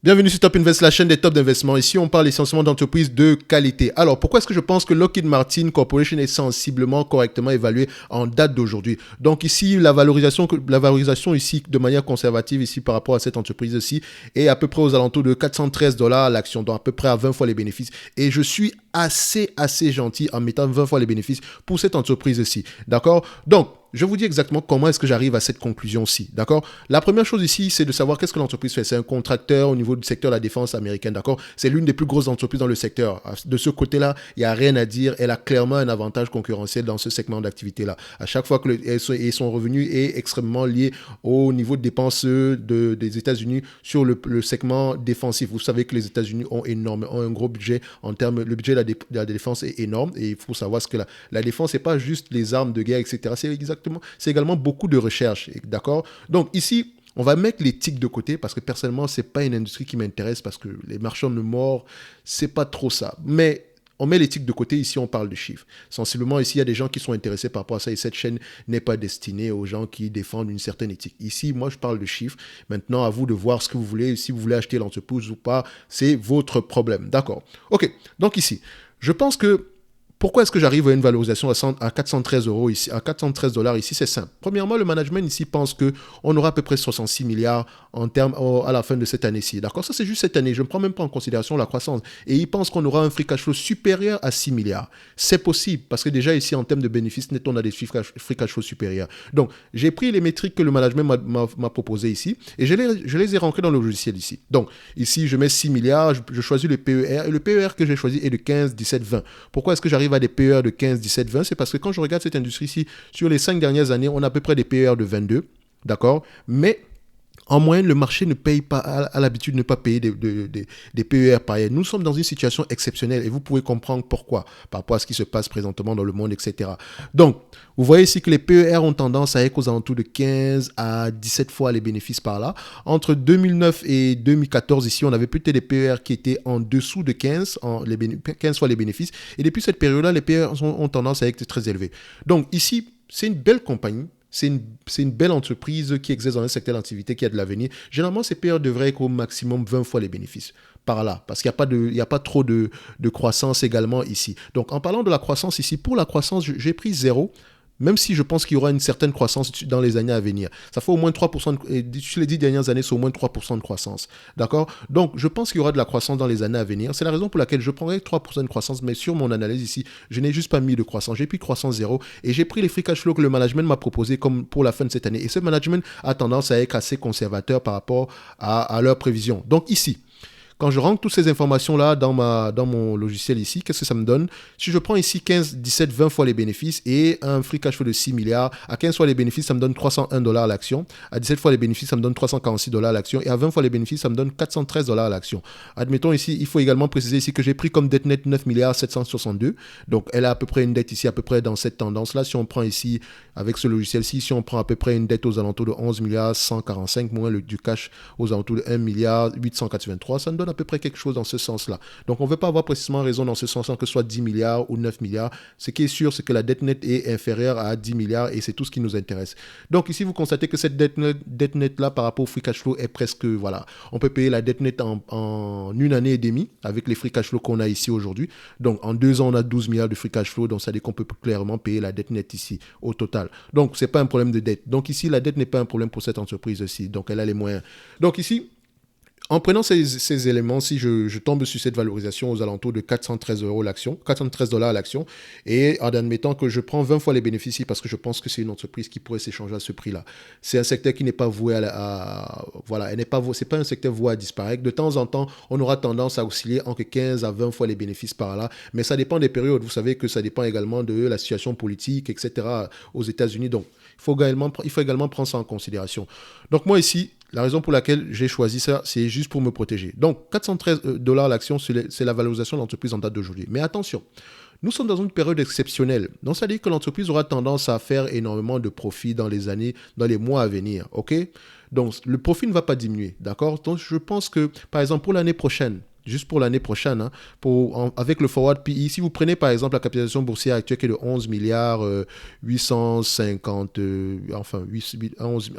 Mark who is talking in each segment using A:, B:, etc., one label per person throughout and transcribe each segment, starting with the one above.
A: Bienvenue sur Top Invest, la chaîne des tops d'investissement. Ici, on parle essentiellement d'entreprises de qualité. Alors, pourquoi est-ce que je pense que Lockheed Martin Corporation est sensiblement correctement évaluée en date d'aujourd'hui? Donc ici, la valorisation ici, de manière conservative ici par rapport à cette entreprise ici, est à peu près aux alentours de 413 dollars l'action, donc à peu près à 20 fois les bénéfices. Et je suis assez gentil en mettant 20 fois les bénéfices pour cette entreprise ici. D'accord? Donc, je vous dis exactement comment est-ce que j'arrive à cette conclusion-ci, d'accord? La première chose ici, c'est de savoir qu'est-ce que l'entreprise fait. C'est un contracteur au niveau du secteur de la défense américaine, d'accord? C'est l'une des plus grosses entreprises dans le secteur. De ce côté-là, il n'y a rien à dire. Elle a clairement un avantage concurrentiel dans ce segment d'activité-là. À chaque fois que son revenu est extrêmement lié au niveau de dépenses des États-Unis sur le segment défensif. Vous savez que les États-Unis ont un gros budget en termes, le budget de la défense est énorme et il faut savoir ce que la défense, c'est pas juste les armes de guerre, etc. C'est également beaucoup de recherche, d'accord? Donc ici, on va mettre l'éthique de côté parce que personnellement, c'est pas une industrie qui m'intéresse parce que les marchands de mort, c'est pas trop ça. Mais on met l'éthique de côté, ici on parle de chiffres. Sensiblement, ici il y a des gens qui sont intéressés par rapport à ça et cette chaîne n'est pas destinée aux gens qui défendent une certaine éthique. Ici, moi je parle de chiffres. Maintenant, à vous de voir ce que vous voulez. Si vous voulez acheter l'entreprise ou pas, c'est votre problème. D'accord. Ok, donc ici, je pense que pourquoi est-ce que j'arrive à une valorisation à 413 euros ici, à 413 dollars ici? C'est simple. Premièrement, le management ici pense qu'on aura à peu près 66 milliards en termes à la fin de cette année-ci. D'accord? Ça, c'est juste cette année. Je ne prends même pas en considération la croissance. Et ils pensent qu'on aura un free cash flow supérieur à 6 milliards. C'est possible parce que déjà ici, en termes de bénéfices nets, on a des free cash flow supérieurs. Donc, j'ai pris les métriques que le management m'a proposées ici et je les ai rentrées dans le logiciel ici. Donc, ici, je mets 6 milliards, je choisis le PER et le PER que j'ai choisi est de 15, 17, 20. Pourquoi est-ce que j'arrive à des PER de 15, 17, 20? C'est parce que quand je regarde cette industrie ici, sur les 5 dernières années, on a à peu près des PER de 22, d'accord? Mais en moyenne, le marché ne paye pas, à l'habitude de ne pas payer des PER pareils. Nous sommes dans une situation exceptionnelle et vous pouvez comprendre pourquoi, par rapport à ce qui se passe présentement dans le monde, etc. Donc, vous voyez ici que les PER ont tendance à être aux alentours de 15 à 17 fois les bénéfices par là. Entre 2009 et 2014, ici, on avait peut-être des PER qui étaient en dessous de 15, 15 fois les bénéfices. Et depuis cette période-là, les PER ont tendance à être très élevés. Donc, ici, c'est une belle compagnie. C'est une belle entreprise qui exerce dans un secteur d'activité qui a de l'avenir. Généralement, ces PER devraient être au maximum 20 fois les bénéfices par là, parce qu'il n'y a pas trop de croissance également ici. Donc, en parlant de la croissance ici, pour la croissance, j'ai pris 0, même si je pense qu'il y aura une certaine croissance dans les années à venir. Ça fait au moins 3%, sur les 10 dernières années, c'est au moins 3% de croissance. D'accord? Donc, je pense qu'il y aura de la croissance dans les années à venir. C'est la raison pour laquelle je prendrai 3% de croissance, mais sur mon analyse ici, je n'ai juste pas mis de croissance. J'ai pris croissance 0 et j'ai pris les free cash flow que le management m'a proposé comme pour la fin de cette année. Et ce management a tendance à être assez conservateur par rapport à leurs prévisions. Donc, ici, quand je rentre toutes ces informations-là dans mon logiciel ici, qu'est-ce que ça me donne? Si je prends ici 15, 17, 20 fois les bénéfices et un free cash flow de 6 milliards, à 15 fois les bénéfices, ça me donne 301 dollars l'action. À 17 fois les bénéfices, ça me donne 346 dollars l'action. Et à 20 fois les bénéfices, ça me donne 413 dollars l'action. Admettons ici, il faut également préciser ici que j'ai pris comme dette nette 9 milliards 762. Donc, elle a à peu près une dette ici, à peu près dans cette tendance-là. Si on prend ici, avec ce logiciel-ci, si on prend à peu près une dette aux alentours de 11 milliards 145, moins du cash aux alentours de 1 milliard 883, ça me donne à peu près quelque chose dans ce sens-là. Donc, on ne veut pas avoir précisément raison dans ce sens-là, que ce soit 10 milliards ou 9 milliards. Ce qui est sûr, c'est que la dette nette est inférieure à 10 milliards et c'est tout ce qui nous intéresse. Donc, ici, vous constatez que cette dette nette-là, par rapport au free cash flow, est presque, voilà, on peut payer la dette nette en une année et demie avec les free cash flow qu'on a ici aujourd'hui. Donc, en 2 ans, on a 12 milliards de free cash flow. Donc, ça veut dire qu'on peut clairement payer la dette nette ici au total. Donc, ce n'est pas un problème de dette. Donc, ici, la dette n'est pas un problème pour cette entreprise-ci. Donc, elle a les moyens. Donc, ici, en prenant ces éléments, si je tombe sur cette valorisation aux alentours de 413 euros l'action, 413 dollars l'action, et en admettant que je prends 20 fois les bénéfices parce que je pense que c'est une entreprise qui pourrait s'échanger à ce prix-là. C'est un secteur qui n'est pas voué voilà, c'est pas un secteur voué à disparaître. De temps en temps, on aura tendance à osciller entre 15 à 20 fois les bénéfices par là, mais ça dépend des périodes. Vous savez que ça dépend également de la situation politique, etc. aux États-Unis. Donc, il faut également prendre ça en considération. Donc, moi ici, la raison pour laquelle j'ai choisi ça, c'est juste pour me protéger. Donc, 413 dollars l'action, c'est la valorisation de l'entreprise en date d'aujourd'hui. Mais attention, nous sommes dans une période exceptionnelle. Donc, ça veut dire que l'entreprise aura tendance à faire énormément de profits dans les mois à venir. OK? Donc, le profit ne va pas diminuer. D'accord? Donc, je pense que, par exemple, pour l'année prochaine, juste pour l'année prochaine, hein, avec le forward PE. Si vous prenez par exemple la capitalisation boursière actuelle qui est de 11 milliards 850, enfin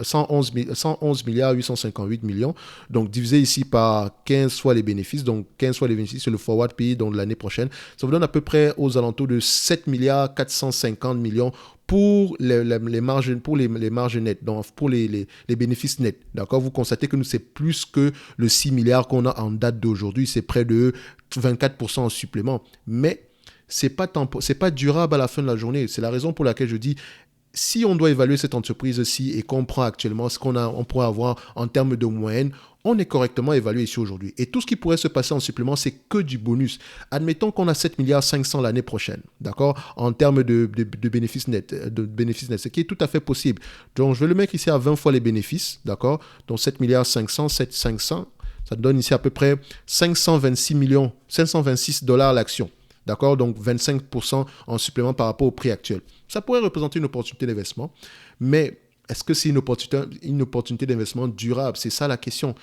A: 111 milliards 858 millions, donc divisé ici par 15 fois les bénéfices, donc 15 fois les bénéfices, c'est le forward PE, donc de l'année prochaine, ça vous donne à peu près aux alentours de 7 milliards 450 millions pour les marges, pour les marges nettes, donc pour les bénéfices nets. D'accord? Vous constatez que nous, c'est plus que le 6 milliards qu'on a en date d'aujourd'hui, c'est près de 24% en supplément. Mais c'est pas durable à la fin de la journée. C'est la raison pour laquelle je dis, si on doit évaluer cette entreprise-ci et qu'on prend actuellement ce on pourrait avoir en termes de moyenne, on est correctement évalué ici aujourd'hui. Et tout ce qui pourrait se passer en supplément, c'est que du bonus. Admettons qu'on a 7 milliards 500 l'année prochaine, d'accord, en termes de bénéfices nets, ce qui est tout à fait possible. Donc, je vais le mettre ici à 20 fois les bénéfices, d'accord, donc 7 milliards 500, 500, ça donne ici à peu près 526 millions, 526 dollars l'action. D'accord? Donc 25% en supplément par rapport au prix actuel. Ça pourrait représenter une opportunité d'investissement, mais est-ce que c'est une opportunité d'investissement durable? C'est ça la question.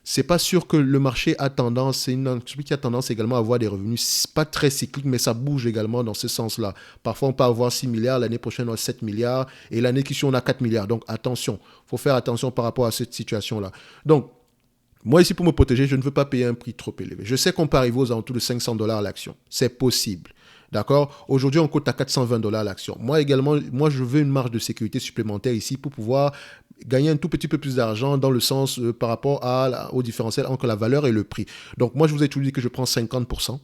A: C'est pas sûr que le marché a tendance, c'est une entreprise qui a tendance également à avoir des revenus pas très cycliques, mais ça bouge également dans ce sens-là. Parfois, on peut avoir 6 milliards, l'année prochaine, on a 7 milliards, et l'année qui suit, on a 4 milliards. Donc attention, il faut faire attention par rapport à cette situation-là. Donc, moi, ici, pour me protéger, je ne veux pas payer un prix trop élevé. Je sais qu'on peut arriver aux alentours de 500 dollars l'action. C'est possible. D'accord? Aujourd'hui, on cote à 420 dollars l'action. Moi également, je veux une marge de sécurité supplémentaire ici pour pouvoir gagner un tout petit peu plus d'argent dans le sens par rapport au différentiel entre la valeur et le prix. Donc, moi, je vous ai toujours dit que je prends 50%.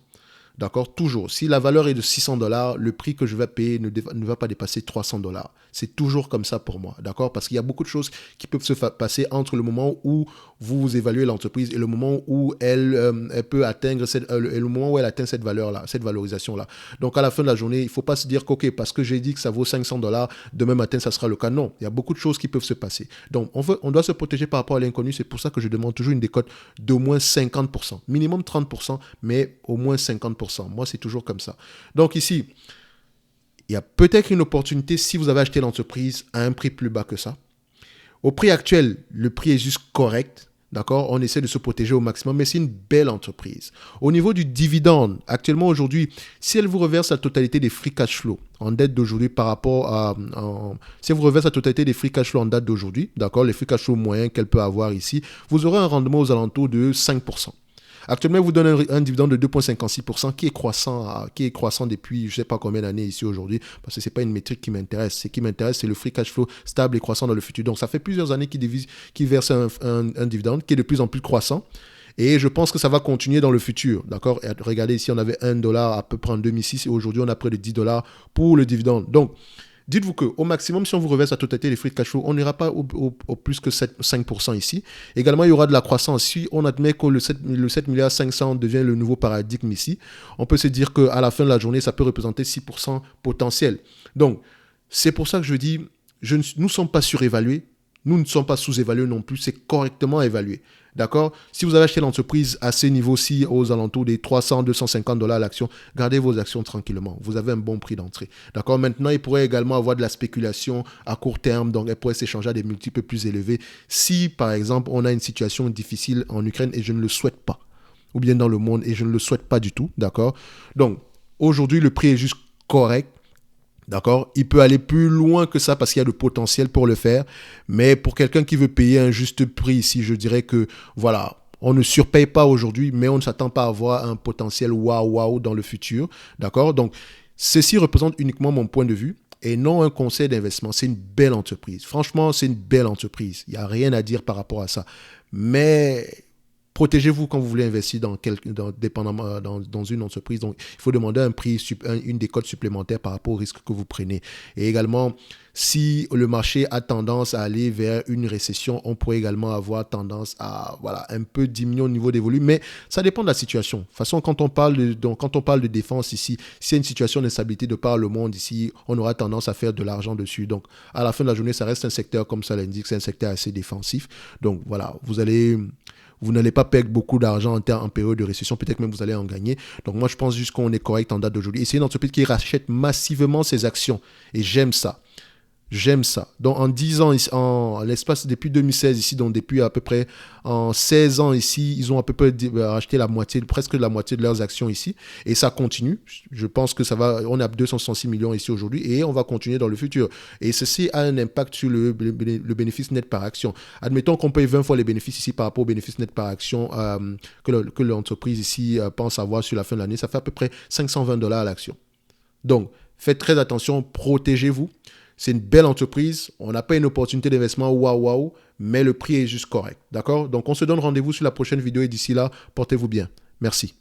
A: D'accord? Toujours. Si la valeur est de 600 dollars, le prix que je vais payer ne va pas dépasser 300 dollars. C'est toujours comme ça pour moi. D'accord? Parce qu'il y a beaucoup de choses qui peuvent se passer entre le moment où vous évaluez l'entreprise et le moment où elle peut atteindre le moment où elle atteint cette valeur-là, cette valorisation-là. Donc, à la fin de la journée, il ne faut pas se dire qu'OK, parce que j'ai dit que ça vaut 500 dollars, demain matin, ça sera le cas. Non. Il y a beaucoup de choses qui peuvent se passer. Donc, on doit se protéger par rapport à l'inconnu. C'est pour ça que je demande toujours une décote d'au moins 50%. Minimum 30%, mais au moins 50%. Moi, c'est toujours comme ça. Donc ici, il y a peut-être une opportunité si vous avez acheté l'entreprise à un prix plus bas que ça. Au prix actuel, le prix est juste correct. D'accord? On essaie de se protéger au maximum, mais c'est une belle entreprise. Au niveau du dividende, actuellement aujourd'hui, si elle vous reverse la totalité des free cash flow en date d'aujourd'hui par rapport à... si elle vous reverse la totalité des free cash flow en date d'aujourd'hui, d'accord, les free cash flow moyens qu'elle peut avoir ici, vous aurez un rendement aux alentours de 5%. Actuellement, il vous donne un dividende de 2,56% qui est croissant depuis je ne sais pas combien d'années ici aujourd'hui, parce que ce n'est pas une métrique qui m'intéresse. Ce qui m'intéresse, c'est le free cash flow stable et croissant dans le futur. Donc, ça fait plusieurs années qu'il verse un dividende qui est de plus en plus croissant. Et je pense que ça va continuer dans le futur. D'accord? Et regardez ici, on avait $1 à peu près en 2006 et aujourd'hui, on a près de $10 pour le dividende. Donc, dites-vous qu'au maximum, si on vous reverse la totalité des free cash flow, on n'ira pas au plus que 5% ici. Également, il y aura de la croissance. Si on admet que le 7 milliards 500 devient le nouveau paradigme ici, on peut se dire qu'à la fin de la journée, ça peut représenter 6% potentiel. Donc, c'est pour ça que je dis, nous ne sommes pas surévalués, nous ne sommes pas sous-évalués non plus, c'est correctement évalué. D'accord? Si vous avez acheté l'entreprise à ces niveaux-ci, aux alentours des 300, 250 dollars l'action, gardez vos actions tranquillement. Vous avez un bon prix d'entrée. D'accord? Maintenant, il pourrait également avoir de la spéculation à court terme, donc elle pourrait s'échanger à des multiples plus élevés. Si, par exemple, on a une situation difficile en Ukraine et je ne le souhaite pas, ou bien dans le monde et je ne le souhaite pas du tout, d'accord? Donc, aujourd'hui, le prix est juste correct. D'accord? Il peut aller plus loin que ça parce qu'il y a le potentiel pour le faire. Mais pour quelqu'un qui veut payer un juste prix ici, je dirais que, voilà, on ne surpaye pas aujourd'hui, mais on ne s'attend pas à avoir un potentiel waouh dans le futur. D'accord? Donc, ceci représente uniquement mon point de vue et non un conseil d'investissement. C'est une belle entreprise. Franchement, c'est une belle entreprise. Il n'y a rien à dire par rapport à ça. Mais... protégez-vous quand vous voulez investir dans une entreprise. Donc, il faut demander un prix, une décote supplémentaire par rapport au risque que vous prenez. Et également, si le marché a tendance à aller vers une récession, on pourrait également avoir tendance à un peu diminuer au niveau des volumes. Mais ça dépend de la situation. De toute façon, quand on parle de défense ici, s'il y a une situation d'instabilité de par le monde ici, on aura tendance à faire de l'argent dessus. Donc, à la fin de la journée, ça reste un secteur, comme ça l'indique, c'est un secteur assez défensif. Donc, voilà, vous n'allez pas perdre beaucoup d'argent en période de récession, peut-être même vous allez en gagner. Donc moi, je pense juste qu'on est correct en date d'aujourd'hui. Et c'est une entreprise qui rachète massivement ses actions. Et j'aime ça. J'aime ça. Donc, en 10 ans, en l'espace depuis 2016 ici, donc depuis à peu près en 16 ans ici, ils ont à peu près racheté la moitié, presque la moitié de leurs actions ici. Et ça continue. Je pense que ça va, on est à 266 millions ici aujourd'hui et on va continuer dans le futur. Et ceci a un impact sur le bénéfice net par action. Admettons qu'on paye 20 fois les bénéfices ici par rapport au bénéfice net par action que l'entreprise ici pense avoir sur la fin de l'année. Ça fait à peu près $520 à l'action. Donc, faites très attention, protégez-vous. C'est une belle entreprise. On n'a pas une opportunité d'investissement waouh, mais le prix est juste correct. D'accord? Donc, on se donne rendez-vous sur la prochaine vidéo et d'ici là, portez-vous bien. Merci.